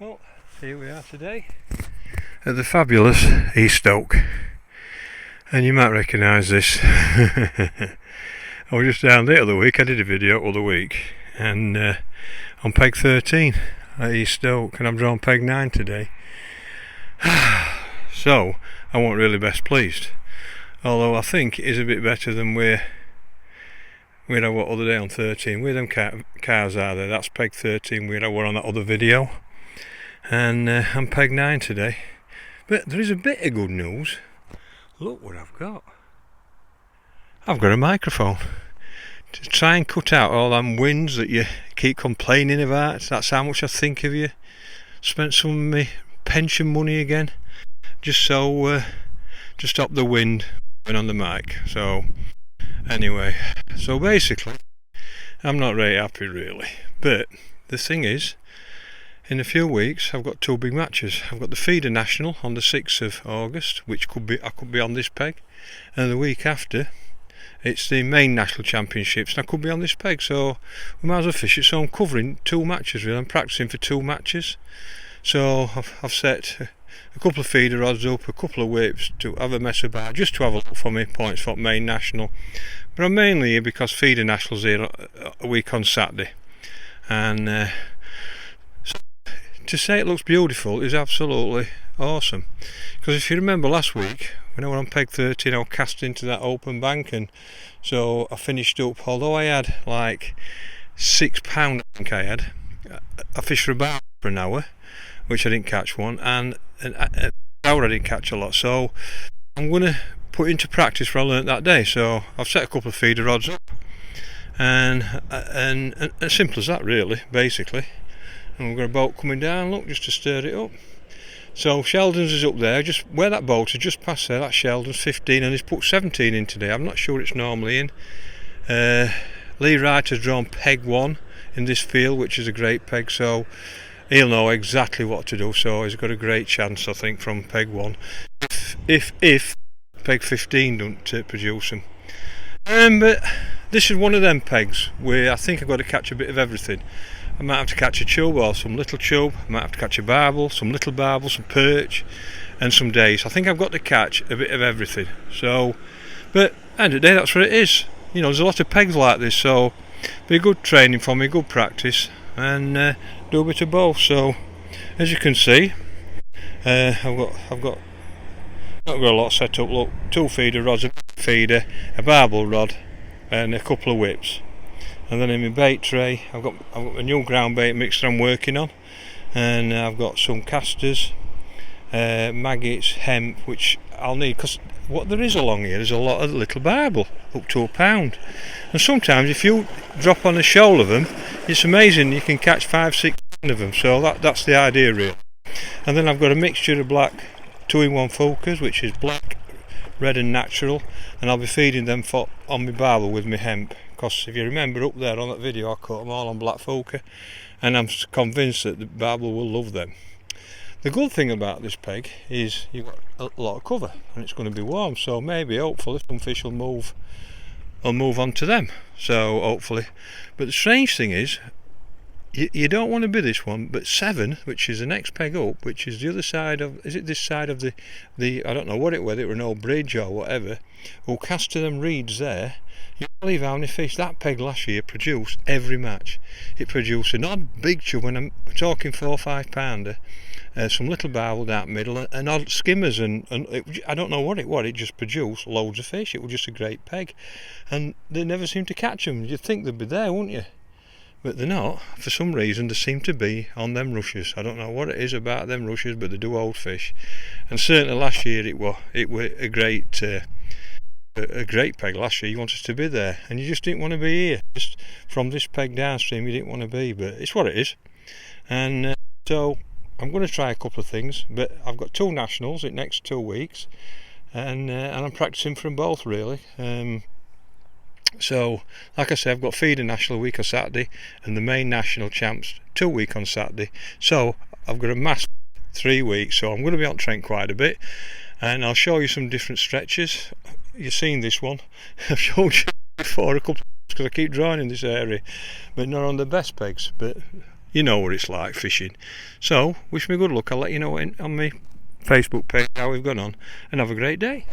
Well, here we are today at the fabulous Stoke, and you might recognise this. I was just down there the other week. I did a video the other week, and on peg 13 at Stoke, and I'm drawing peg 9 today. So I wasn't really best pleased, although I think it is a bit better than we had what other day on 13. Where them cars are there? That's peg 13. We had one on that other video. And I'm peg 9 today, but there is a bit of good news. Look what I've got. I've got a microphone to try and cut out all them wins that you keep complaining about. That's how much I think of you. Spent some of my pension money again, just so to stop the wind on the mic. So anyway, so basically I'm not very happy really, but the thing is, in a few weeks I've got two big matches. I've got the Feeder National on the 6th of August, which I could be on this peg, and the week after it's the main national championships and I could be on this peg, so we might as well fish it. So I'm covering two matches really. I'm practicing for two matches, so I've set a couple of feeder rods up, a couple of whips to have a mess about, just to have a look for me points for main national. But I'm mainly here because Feeder National's here a week on Saturday, and to say it looks beautiful is absolutely awesome, because if you remember last week when I went on peg 13 I was cast into that open bank, and so I finished up, although I had like £6 I think I fished for about an hour, which I didn't catch one, and an hour I didn't catch a lot. So I'm going to put into practice what I learnt that day. So I've set a couple of feeder rods up, and as simple as that really, basically. And we've got a boat coming down, look, just to stir it up. So Sheldon's is up there, just where that boat is, just past there. That's Sheldon's 15, and he's put 17 in today. I'm not sure it's normally in. Lee Wright has drawn peg 1 in this field, which is a great peg, so he'll know exactly what to do. So he's got a great chance, I think, from peg 1, if peg 15 don't produce him. But this is one of them pegs where I think I've got to catch a bit of everything. I might have to catch a chub or some little chub, I might have to catch a barbel, some little barbel, some perch and some dace. I think I've got to catch a bit of everything. So, but end of the day, that's what it is. You know, there's a lot of pegs like this, so be good training for me, good practice, and do a bit of both. So as you can see, I've got not got a lot set up. Look, two feeder rods, a feeder, a barbel rod and a couple of whips. And then in my bait tray I've got a new ground bait mixture I'm working on, and I've got some casters, maggots, hemp, which I'll need, because what there is along here is a lot of little barbel, up to £1, and sometimes if you drop on a shoal of them, it's amazing, you can catch 5-6 of them. So that's the idea really. And then I've got a mixture of black 2-in-1 focus, which is black, red and natural, and I'll be feeding them on my barbel with my hemp, because if you remember up there on that video I caught them all on black foca, and I'm convinced that the barbel will love them. The good thing about this peg is you've got a lot of cover and it's going to be warm, so maybe hopefully some fish will move on to them, so hopefully. But the strange thing is you don't want to be this one, but 7, which is the next peg up, which is the other side of, is it this side of the I don't know whether it were an old bridge or whatever, will cast to them reeds there. You can't believe how many fish that peg last year produced every match. It produced an odd big chub, and I'm talking 4 or 5 pounder, some little barbel down middle, and odd skimmers, and I don't know what it just produced loads of fish. It was just a great peg, and they never seemed to catch them. You'd think they'd be there, wouldn't you? But they're not. For some reason they seem to be on them rushes. I don't know what it is about them rushes, but they do hold fish. And certainly last year it was a great peg last year. You wanted to be there, and you just didn't want to be here. Just from this peg downstream you didn't want to be, but it's what it is. And so I'm going to try a couple of things, but I've got two nationals in the next 2 weeks, and I'm practicing for them both really. So like I said, I've got Feeder National week on Saturday and the main national champs 2 week on Saturday, so I've got a massive 3 weeks. So I'm going to be on Trent quite a bit, and I'll show you some different stretches. You've seen this one, I've showed you before a couple of times because I keep drawing in this area, but not on the best pegs. But You know what it's like fishing. So, wish me good luck. I'll let you know on my Facebook page how we've gone on, and have a great day.